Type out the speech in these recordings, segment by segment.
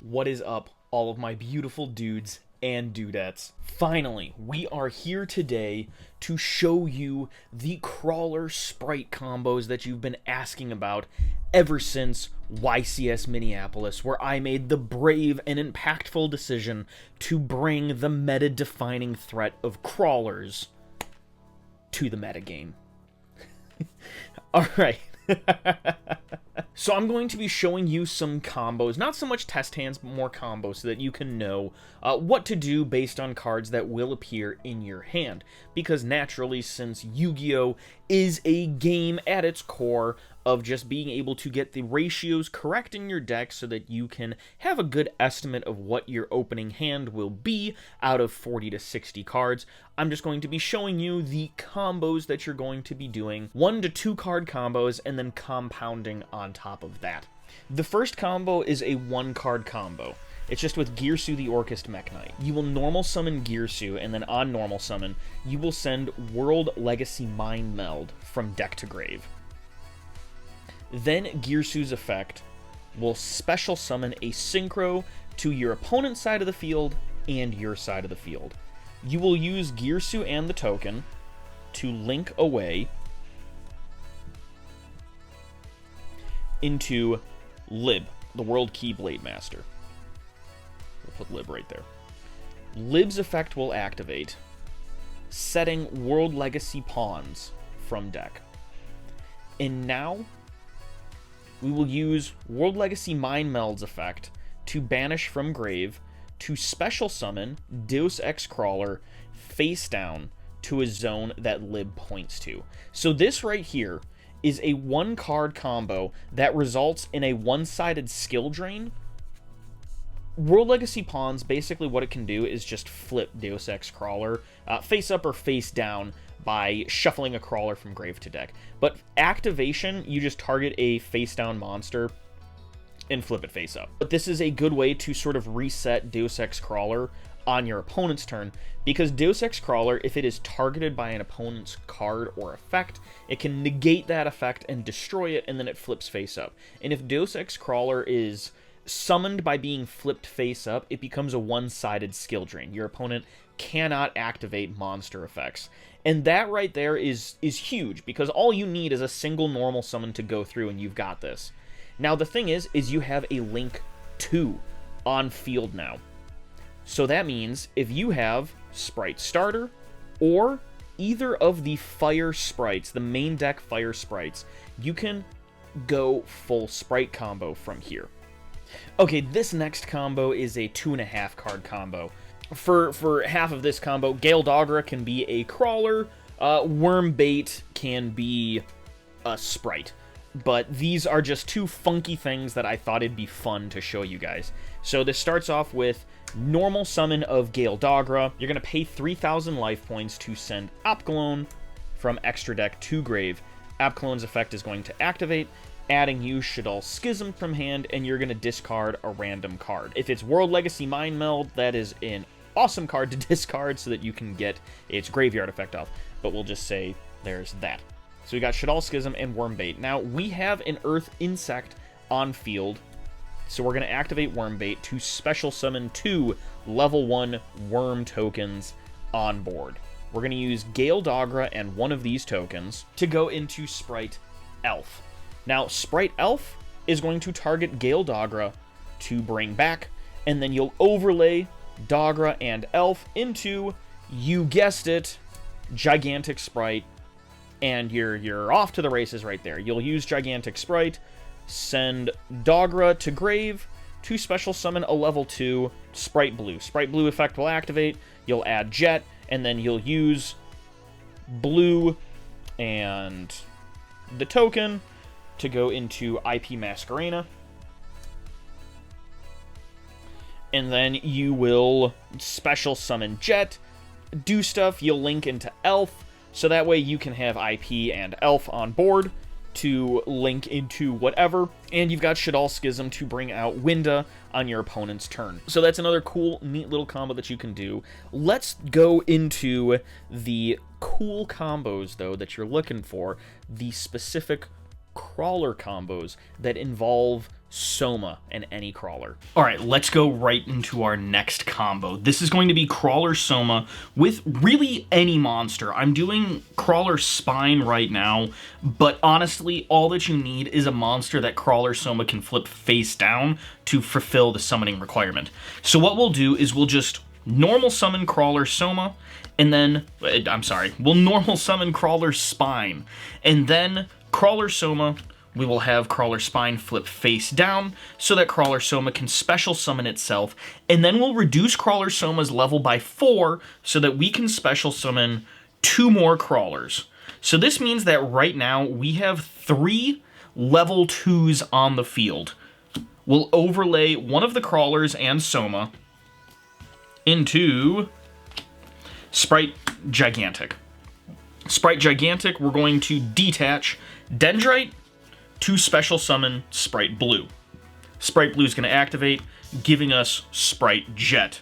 What is up, all of my beautiful dudes and dudettes? Finally, we are here today to show you the Crawler Sprite combos that you've been asking about ever since YCS Minneapolis, where I made the brave and impactful decision to bring the meta-defining threat of crawlers to the metagame. Alright. So I'm going to be showing you some combos, not so much test hands, but more combos so that you can know what to do based on cards that will appear in your hand. Because naturally, since Yu-Gi-Oh! Is a game at its core of just being able to get the ratios correct in your deck so that you can have a good estimate of what your opening hand will be out of 40 to 60 cards, I'm just going to be showing you the combos that you're going to be doing, 1 to 2 card combos, and then compounding on top of that. The first combo is a 1 card combo. It's just with Girsu the Orcust Mech Knight. You will normal summon Girsu, and then on normal summon, you will send World Legacy Mind Meld from deck to grave. Then Girsu's effect will special summon a Synchro to your opponent's side of the field and your side of the field. You will use Girsu and the token to link away into Lib, the World Keyblade Master. We'll put Lib right there. Lib's effect will activate, setting World Legacy Pawns from deck. And now, we will use World Legacy Mind Meld's effect to banish from grave to special summon Deus Ex Crawler face down to a zone that Lib points to. So this right here is a 1 card combo that results in a one-sided skill drain. World Legacy Pawns, basically what it can do is just flip Deus Ex Crawler face up or face down by shuffling a crawler from grave to deck. But activation, you just target a face down monster and flip it face up. But this is a good way to sort of reset Deus Ex Crawler on your opponent's turn, because Deus Ex Crawler, if it is targeted by an opponent's card or effect, it can negate that effect and destroy it, and then it flips face up. And if Deus Ex Crawler is summoned by being flipped face up, it becomes a one-sided skill drain. Your opponent cannot activate monster effects. And that right there is huge, because all you need is a single normal summon to go through, and you've got this. Now, the thing is you have a Link 2 on field now. So that means if you have Sprite Starter or either of the Fire Sprites, the main deck Fire Sprites, you can go full Sprite combo from here. Okay, this next combo is a 2.5 card combo. For half of this combo, Gale Dogra can be a crawler, Wormbait can be a sprite. But these are just 2 funky things that I thought it'd be fun to show you guys. So this starts off with normal summon of Gale Dogra. You're going to pay 3,000 life points to send Apkallone from extra deck to grave. Apkallone's effect is going to activate, adding you Shaddoll Schism from hand, and you're going to discard a random card. If it's World Legacy Mind Meld, that is an awesome card to discard so that you can get its graveyard effect off. But we'll just say there's that. So we got Shaddoll Schism and Wormbait. Now, we have an Earth Insect on field, so we're going to activate Wormbait to special summon 2 level 1 Worm tokens on board. We're going to use Gale Dogra and one of these tokens to go into Sprite Elf. Now, Sprite Elf is going to target Gale Dogra to bring back, and then you'll overlay Dogra and Elf into, you guessed it, Gigantic Sprite, and you're off to the races right there. You'll use Gigantic Sprite, send Dogra to grave to special summon a level 2 Sprite Blue. Sprite Blue effect will activate, you'll add Jet, and then you'll use Blue and the token to go into IP Masquerena. And then you will special summon Jet, do stuff, you'll link into Elf, so that way you can have IP and Elf on board to link into whatever, and you've got Shaddoll Schism to bring out Winda on your opponent's turn. So that's another cool, neat little combo that you can do. Let's go into the cool combos, though, that you're looking for, the specific crawler combos that involve Soma, and any crawler. Alright, let's go right into our next combo. This is going to be Crawler Soma with really any monster. I'm doing Crawler Spine right now, but honestly, all that you need is a monster that Crawler Soma can flip face down to fulfill the summoning requirement. So what we'll do is we'll just normal summon Crawler Soma, and then, we'll normal summon Crawler Spine, and then Crawler Soma, we will have Crawler Spine flip face down so that Crawler Soma can special summon itself, and then we'll reduce Crawler Soma's level by 4 so that we can special summon 2 more crawlers. So this means that right now we have 3 level 2s on the field. We'll overlay one of the crawlers and Soma into Sprite Gigantic. Sprite Gigantic, we're going to detach Dendrite to special summon Sprite Blue. Sprite Blue is going to activate, giving us Sprite Jet.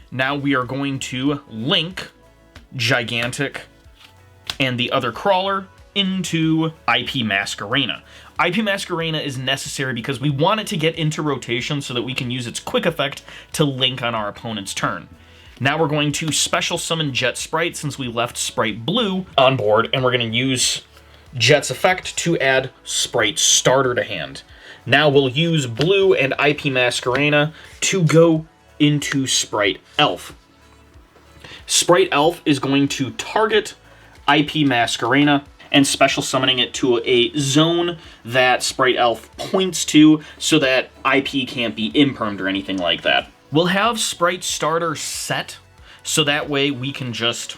Now we are going to link Gigantic and the other crawler into IP Masquerena. IP Masquerena is necessary because we want it to get into rotation so that we can use its quick effect to link on our opponent's turn. Now we're going to special summon Jet Sprite since we left Sprite Blue on board, and we're going to use Jet's effect to add Sprite Starter to hand. Now we'll use Blue and IP Masquerena to go into Sprite Elf. Sprite Elf is going to target IP Masquerena and special summoning it to a zone that Sprite Elf points to so that IP can't be impermed or anything like that. We'll have Sprite Starter set so that way we can just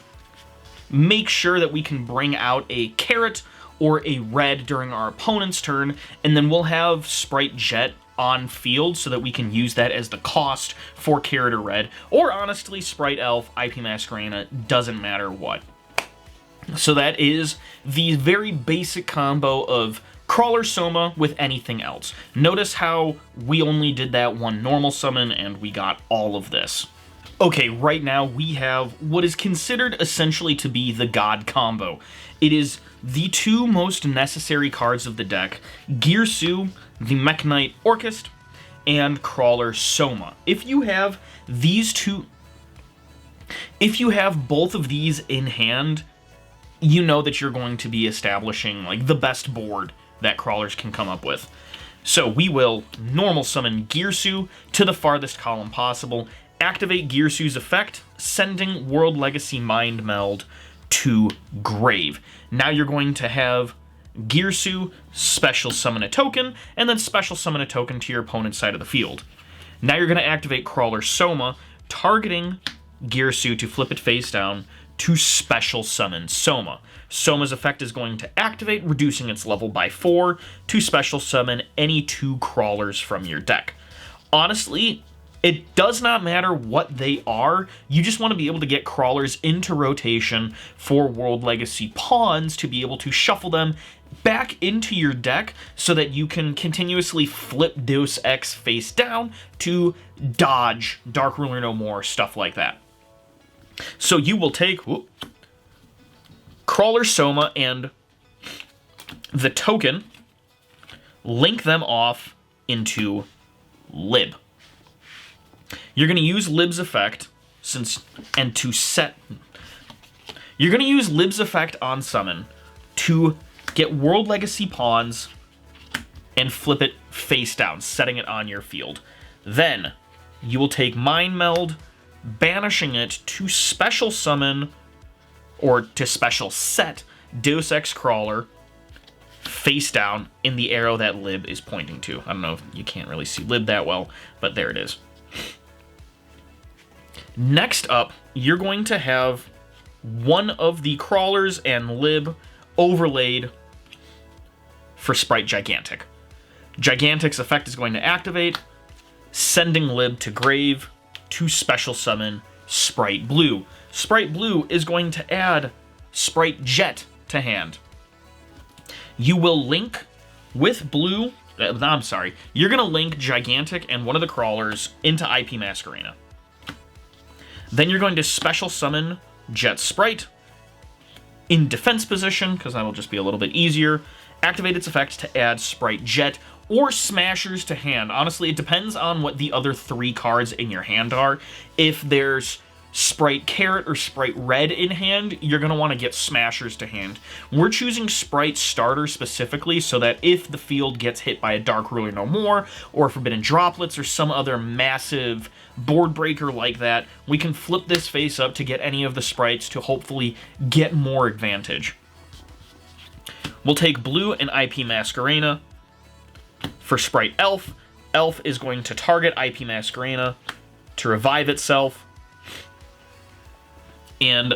make sure that we can bring out a carrot or a red during our opponent's turn, and then we'll have Sprite Jet on field so that we can use that as the cost for carrot or red, or honestly, Sprite Elf, IP Masquerena, doesn't matter what. So that is the very basic combo of Crawler Soma with anything else. Notice how we only did that one normal summon and we got all of this. Okay, right now we have what is considered essentially to be the God combo. It is the 2 most necessary cards of the deck, Girsu, the Mekk-Knight Orchist, and Crawler Soma. If you have both of these in hand, you know that you're going to be establishing like the best board that crawlers can come up with. So we will normal summon Girsu to the farthest column possible, activate Girsu's effect, sending World Legacy Mind Meld to grave. Now you're going to have Girsu special summon a token, and then special summon a token to your opponent's side of the field. Now you're going to activate Crawler Soma, targeting Girsu to flip it face down to special summon Soma. Soma's effect is going to activate, reducing its level by 4 to special summon any 2 crawlers from your deck. Honestly, it does not matter what they are, you just want to be able to get crawlers into rotation for World Legacy pawns to be able to shuffle them back into your deck so that you can continuously flip Deus Ex face down to dodge Dark Ruler No More, stuff like that. So you will take Crawler Soma and the token, link them off into Lib. You're going to use Lib's effect You're going to use Lib's effect on summon to get World Legacy pawns and flip it face down, setting it on your field. Then you will take Mind Meld, banishing it to special summon or to special set Deus Ex Crawler face down in the arrow that Lib is pointing to. I don't know if you can't really see Lib that well, but there it is. Next up, you're going to have one of the crawlers and Lib overlaid for Sprite Gigantic. Gigantic's effect is going to activate, sending Lib to grave to special summon Sprite Blue. Sprite Blue is going to add Sprite Jet to hand. You will link with Blue... you're going to link Gigantic and one of the crawlers into IP Masquerena. Then you're going to special summon Jet Sprite in defense position, because that will just be a little bit easier. Activate its effect to add Sprite Jet or Smashers to hand. Honestly, it depends on what the other 3 cards in your hand are. If there's Sprite Carrot or Sprite Red in hand, you're going to want to get Smashers to hand. We're choosing Sprite Starter specifically so that if the field gets hit by a Dark Ruler No More, or Forbidden Droplets, or some other massive board breaker like that, we can flip this face up to get any of the sprites to hopefully get more advantage. We'll take blue and IP Masquerena. For Sprite Elf, Elf is going to target IP Masquerena to revive itself. And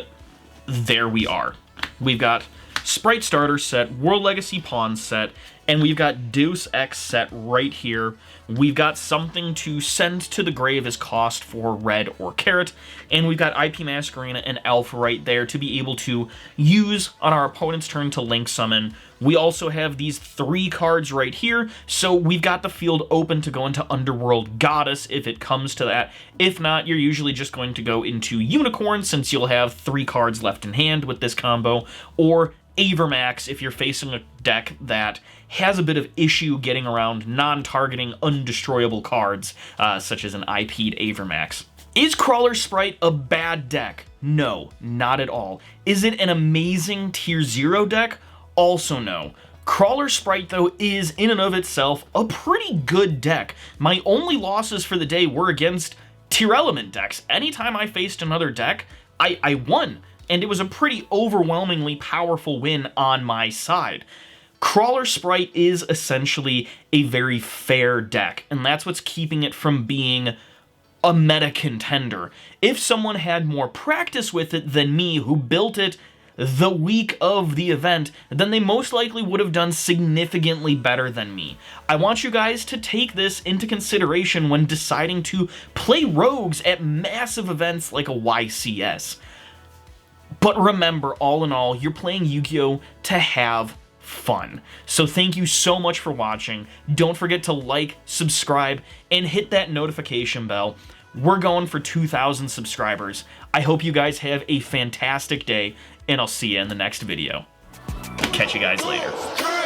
there we are. We've got Sprite Starter set, World Legacy Pawn set, and we've got Deus Ex set right here. We've got something to send to the grave as cost for red or carrot, and we've got IP Masquerena and Elf right there to be able to use on our opponent's turn to link summon. We also have these 3 cards right here, so we've got the field open to go into Underworld Goddess if it comes to that. If not, you're usually just going to go into Unicorn, since you'll have 3 cards left in hand with this combo, or Avermax if you're facing a deck that has a bit of issue getting around non-targeting undestroyable cards, such as an IP'd Avermax. Is Crawler Sprite a bad deck? No, not at all. Is it an amazing Tier 0 deck? Also no. Crawler Sprite, though, is in and of itself a pretty good deck. My only losses for the day were against Tier Element decks. Anytime I faced another deck, I won. And it was a pretty overwhelmingly powerful win on my side. Crawler Sprite is essentially a very fair deck, and that's what's keeping it from being a meta contender. If someone had more practice with it than me, who built it the week of the event, then they most likely would have done significantly better than me. I want you guys to take this into consideration when deciding to play rogues at massive events like a YCS. But remember, all in all, you're playing Yu-Gi-Oh! To have fun. So thank you so much for watching. Don't forget to like, subscribe, and hit that notification bell. We're going for 2,000 subscribers. I hope you guys have a fantastic day, and I'll see you in the next video. Catch you guys later.